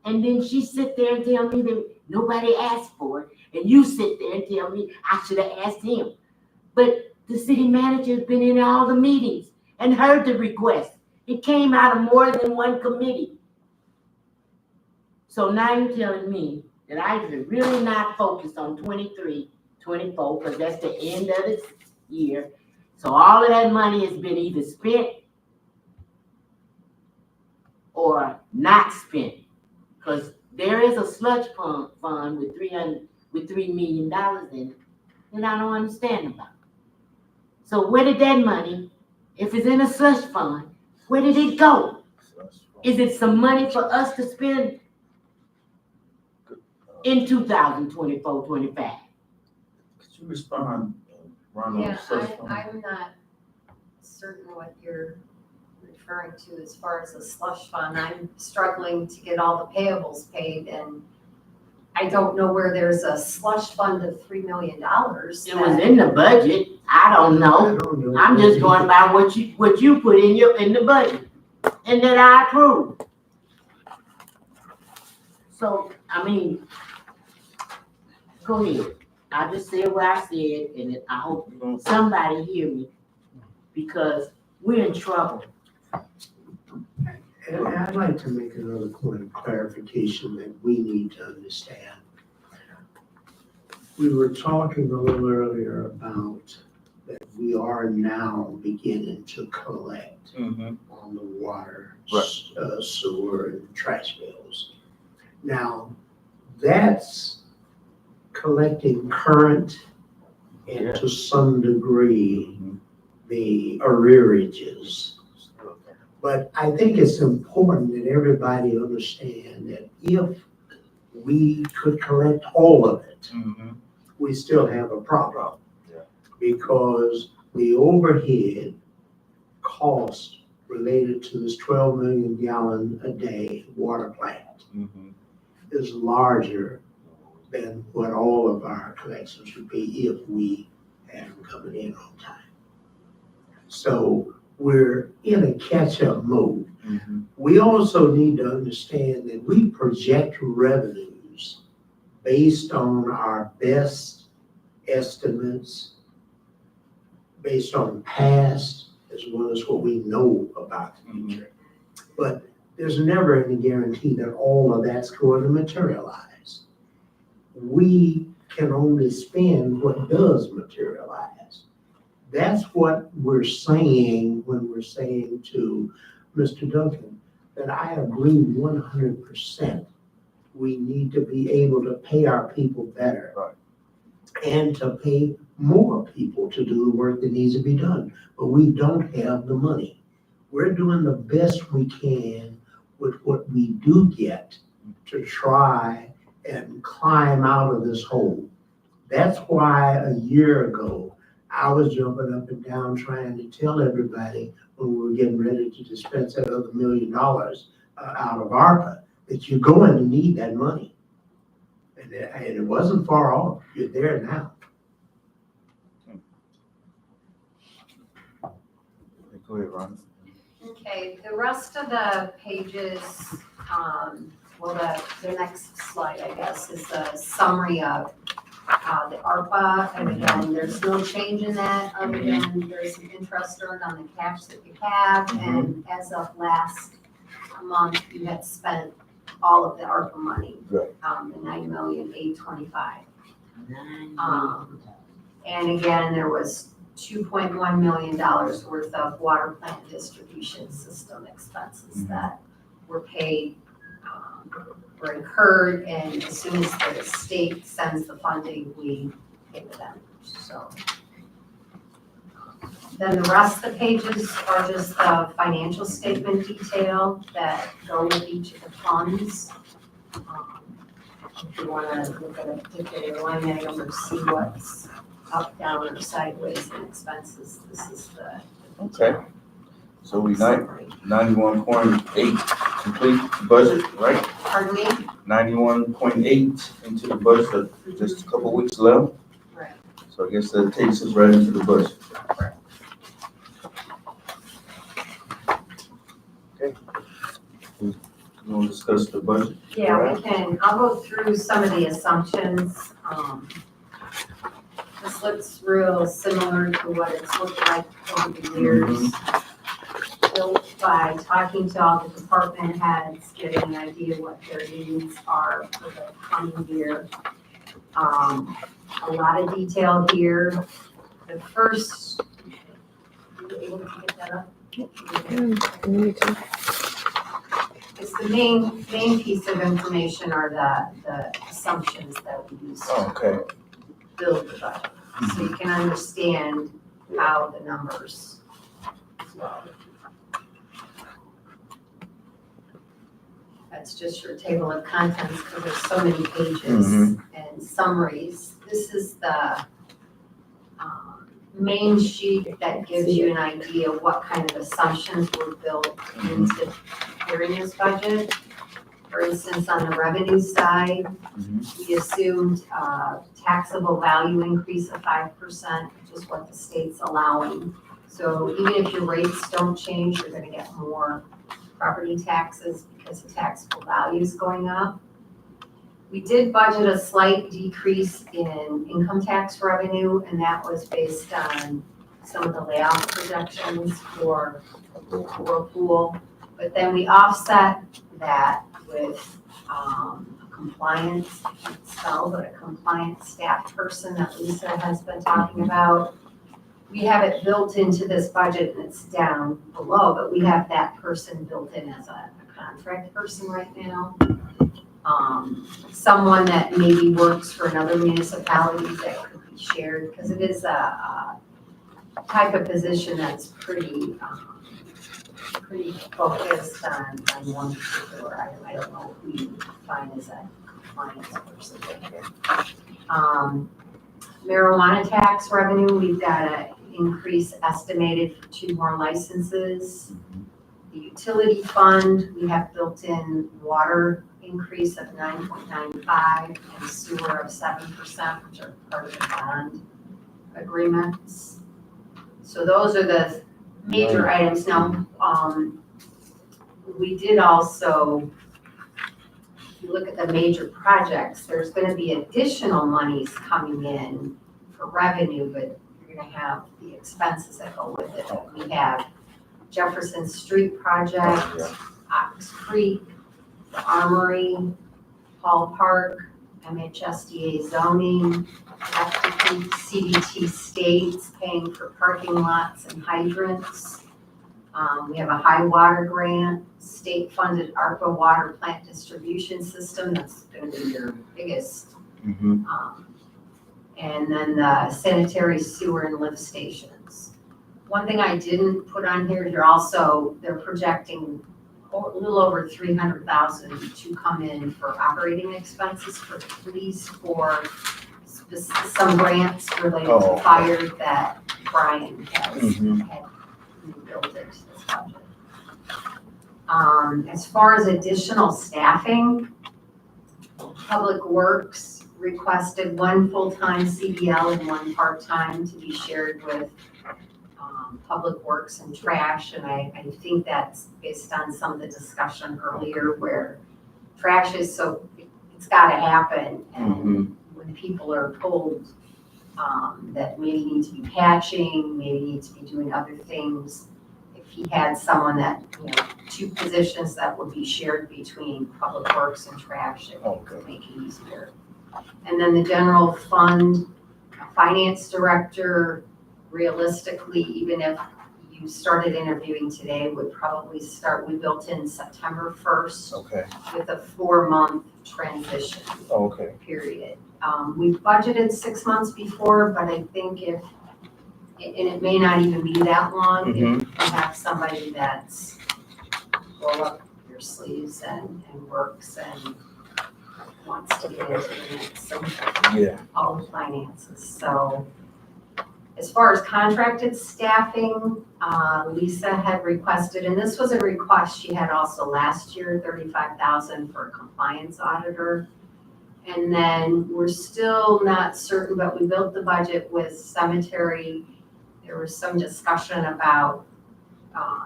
And then she sit there and tell me that nobody asked for it, and you sit there and tell me I should have asked him. But the city manager has been in all the meetings and heard the request. It came out of more than one committee. So now you're telling me that I should really not focus on 23-24, because that's the end of the year. So all of that money has been either spent or not spent. Because there is a slush fund with $3 million in it that I don't understand about. So where did that money, if it's in a slush fund, where did it go? Is it some money for us to spend in 2024-25? Could you respond, Ronald? Yeah, I'm not certain what you're referring to as far as the slush fund. I'm struggling to get all the payables paid, and I don't know where there's a slush fund of $3 million. It was in the budget. I don't know. I'm just going by what you put in the budget and that I approved. So, I mean, go ahead. I just said what I said, and I hope somebody hear me, because we're in trouble. And I'd like to make another point of clarification that we need to understand. We were talking a little earlier about that we are now beginning to collect Mm-hmm. on the water, Right. sewer, and trash bills. Now, that's collecting current and to some degree, the arrearages. But I think it's important that everybody understand that if we could collect all of it, Mm-hmm. we still have a problem. Yeah. Because the overhead cost related to this 12 million gallon a day water plant Mm-hmm. is larger than what all of our collections would be if we had them coming in on time. So we're in a catch-up mode. Mm-hmm. We also need to understand that we project revenues based on our best estimates, based on past, as well as what we know about the future. But there's never any guarantee that all of that's going to materialize. We can only spend what does materialize. That's what we're saying when we're saying to Mr. Duncan that I agree 100%. We need to be able to pay our people better. Right. And to pay more people to do the work that needs to be done. But we don't have the money. We're doing the best we can with what we do get to try and climb out of this hole. That's why a year ago, I was jumping up and down trying to tell everybody when we were getting ready to dispense that other $1 million out of ARPA, that you're going to need that money. And it wasn't far off. You're there now. Go ahead, Ron. Okay, the rest of the pages, the next slide, I guess, is a summary of the ARPA, and again, there's no change in that, other than there's some interest earned on the cash that you have, and as of last month, you had spent all of the ARPA money. Right. The $9,825,000. And again, there was $2.1 million worth of water plant distribution system expenses that were paid, were incurred, and as soon as the state sends the funding, we pay the vendors, so. Then the rest of the pages are just the financial statement detail that go with each of the funds. If you wanna look at a particular line item or see what's up, down, or sideways in expenses, this is the. Okay. So we summary. 91.8 complete the budget, right? Pardon me? 91.8 into the budget, just a couple weeks left. Right. So I guess that takes us right into the budget. Okay. We want to discuss the budget? Yeah, we can, I'll go through some of the assumptions. This looks real similar to what it's looked like over the years. Built by talking to all the department heads, getting an idea what their needs are for the coming year. A lot of detail here. The first, were you able to get that up? It's the main piece of information are the assumptions that we use Oh, okay. to build the budget. So you can understand how the numbers flow. That's just your table of contents because there's so many pages and summaries. This is the main sheet that gives you an idea of what kind of assumptions were built into preparing this budget. For instance, on the revenue side, we assumed taxable value increase of 5%, which is what the state's allowing. So even if your rates don't change, you're gonna get more property taxes because the taxable value is going up. We did budget a slight decrease in income tax revenue, and that was based on some of the layoff projections for Whirlpool. But then we offset that with a compliance, I can't spell, but a compliance staff person that Lisa has been talking about. We have it built into this budget and it's down below, but we have that person built in as a contract person right now. Someone that maybe works for another municipality that could be shared, because it is a type of position that's pretty focused on one particular item. I don't know who you find as a compliance person. Marijuana tax revenue, we've got an increase estimated for 2 more licenses. The utility fund, we have built-in water increase of 9.95 and sewer of 7%, which are part of the bond agreements. So those are the major items. Now, we did also, if you look at the major projects, there's gonna be additional monies coming in for revenue, but you're gonna have the expenses that go with it. We have Jefferson Street project, Ox Creek, the Armory, Hall Park, MHSDA zoning, FTP, CDT states paying for parking lots and hydrants. We have a high water grant, state-funded ARPA water plant distribution system, that's gonna be your biggest. And then the sanitary sewer and lift stations. One thing I didn't put on here, they're projecting a little over 300,000 to come in for operating expenses for the police for some grants related to fire that Brian has had built into this budget. As far as additional staffing, Public Works requested 1 full-time CDL and 1 part-time to be shared with Public Works and Trash, and I think that's based on some of the discussion earlier where trash is it's gotta happen, and when people are told that maybe need to be patching, maybe need to be doing other things, if he had someone that, 2 positions that would be shared between Public Works and Trash, it would make it easier. And then the general fund, finance director, realistically, even if you started interviewing today, would probably start, we built in September 1st with a 4-month transition period. We budgeted 6 months before, but I think and it may not even be that long, if you have somebody that's roll up your sleeves and works and wants to get into the mix of all the finances. So as far as contracted staffing, Lisa had requested, and this was a request she had also last year, $35,000 for a compliance auditor. And then we're still not certain, but we built the budget with cemetery. There was some discussion about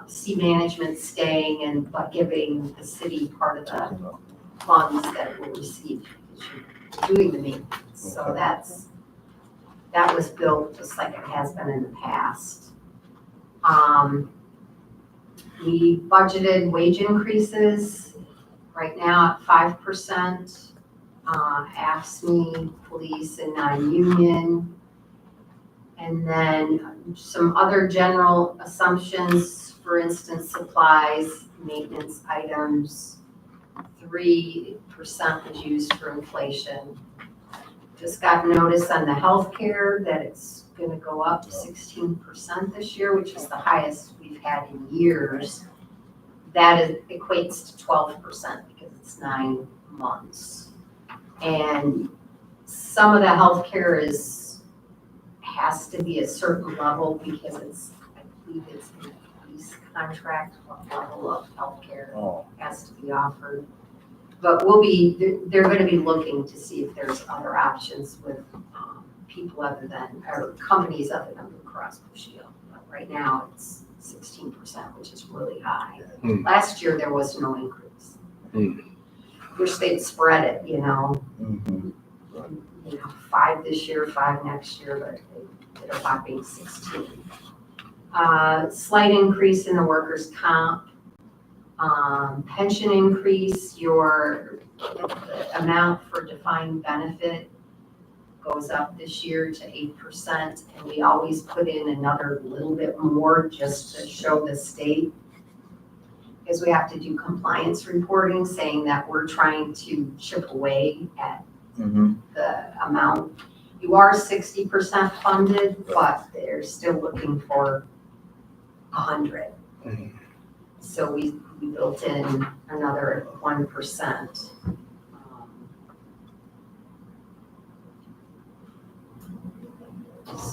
sea management staying and but giving the city part of the funds that we received doing the maintenance. So that was built just like it has been in the past. We budgeted wage increases right now at 5%. AFSCME, police, and non-union. And then some other general assumptions, for instance, supplies, maintenance items, 3% was used for inflation. Just got notice on the healthcare that it's gonna go up 16% this year, which is the highest we've had in years. That equates to 12% because it's 9 months. And some of the healthcare has to be a certain level because I believe it's in the police contract, what level of healthcare has to be offered. But they're gonna be looking to see if there's other options with people or companies other than Blue Cross Blue Shield. But right now it's 16%, which is really high. Last year there was no increase. Wish they'd spread it, 5 this year, 5 next year, but they're not being 16. Slight increase in the workers' comp. Pension increase, the amount for defined benefit goes up this year to 8%, and we always put in another little bit more just to show the state. Because we have to do compliance reporting saying that we're trying to chip away at the amount. You are 60% funded, but they're still looking for 100. So we built in another 1%.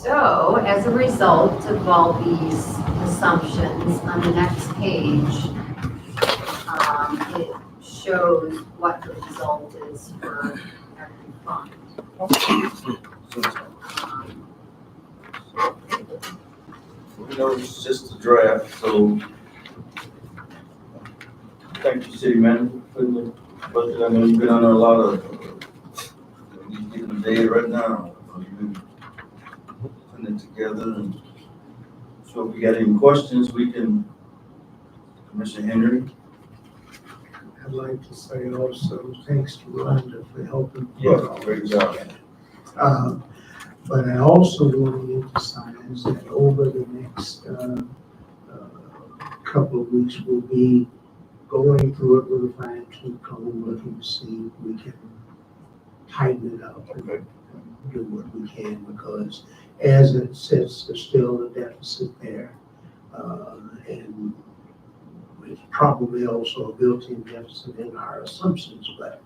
So as a result of all these assumptions, on the next page, it shows what the result is for every fund. We know it's just a draft, so thank you, city manager, for putting the budget. I know you've been under a lot of, you're getting the day right now. So you've been putting it together, and so if we got any questions, we can, Commissioner Henry. I'd like to say also, thanks to Rhonda for helping. Yeah, great job. But I also want to emphasize that over the next couple of weeks, we'll be going through it with a fine tooth comb, looking to see if we can tighten it up Okay. and do what we can, because as it sits, there's still a deficit there. And it's probably also a built-in deficit in our assumptions, but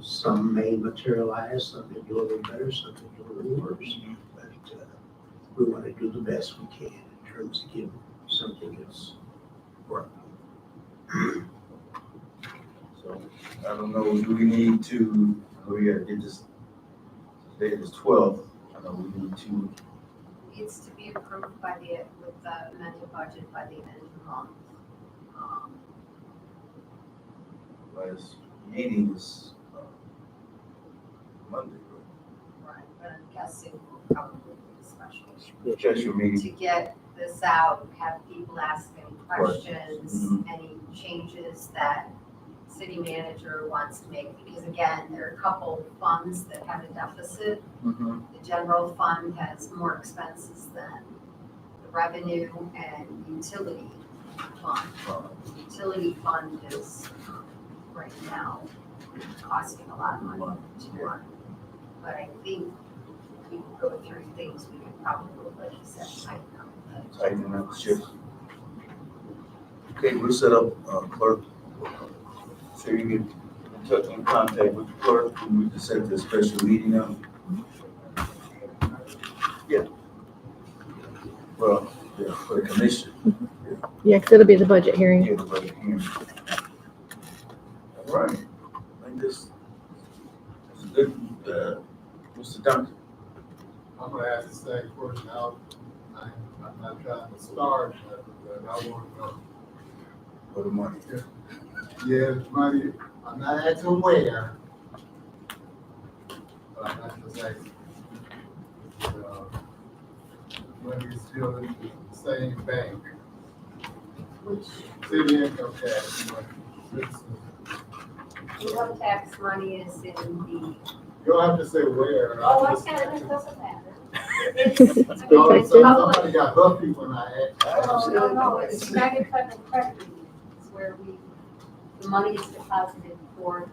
some may materialize, some may do a little better, some may do a little worse. But we want to do the best we can in terms of giving something that's workable. So, I don't know, do we need to, we gotta get this, today is 12th, I know we need to, It's to be approved by with the amended budget by the end of the month. last meeting was Monday, Right, but I'm guessing we'll probably do a special right? Special meeting. to get this out, have people ask any questions, Mhm. any changes that city manager wants to make, because again, there are a couple funds that have a deficit. Mhm. The general fund has more expenses than the revenue and utility fund. The utility fund is right now costing a lot of money to run. But I think if we can go through things, we can probably, like you said, tighten up the. Tighten up the ship. Okay, we'll set up clerk, so you get in contact with the clerk, and we can set the special meeting up. Yeah. Well, yeah, for the commission. Yeah, because it'll be the budget hearing. Yeah, the budget hearing. All right, I think this is a good, Mr. Duncan. I'm gonna ask the same question. I'm not trying to start, but I want to know. For the money. Yeah, money, I'm not asking where. But I'm not just asking. Money is still in the same bank. Which City income tax money. Citizens. income tax money is in the, You don't have to say where. oh, I just- said it doesn't matter. It's No, protected. somebody got huffy when I asked. Oh, no, it's United Federal Credit Union, it's where the money is deposited for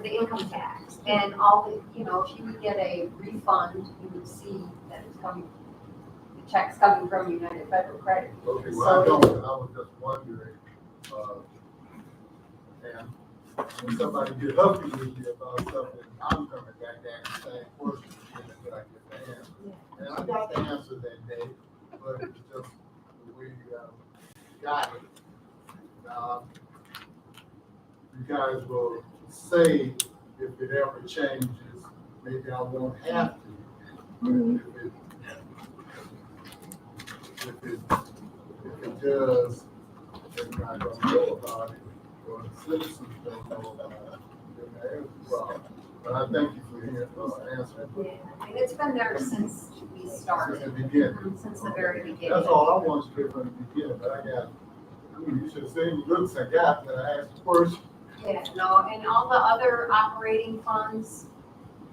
the income tax. And all the, if you would get a refund, you would see that it's coming, the check's coming from United Federal Credit. Okay, well, I don't, I was just wondering, and when somebody get huffy with you about something, I'm coming back and saying, question, and I get the answer. And I got the answer that day, but it's just the way you got it. You guys will say if it ever changes, maybe I won't have to. But if it does, then I don't know about it, or the citizens don't know about it, then there is a problem. But I thank you for answering. Yeah, and it's been there since we started, Since the beginning. since the very beginning. That's all I want to do from the beginning, but you should have seen the looks I got when I asked the question. Yeah, no, and all the other operating funds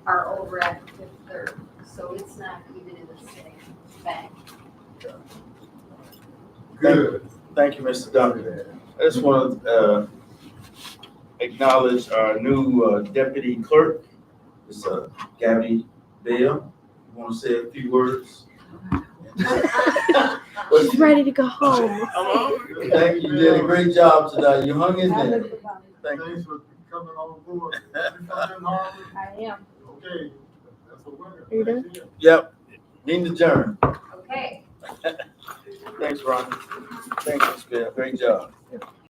are over at Fifth Third, so it's not even in the same bank. Good. Thank you, Mr. Duncan. I just want to acknowledge our new deputy clerk, Ms. Gabby Bell. You want to say a few words? He's ready to go home. Thank you, you did a great job tonight. You hung in there. Thank you. Thanks for coming on board. You from in Harvard? I am. Okay, Are you done? Yep, meeting adjourned. Okay. Thanks, Ron. Thanks, Ms. Great job.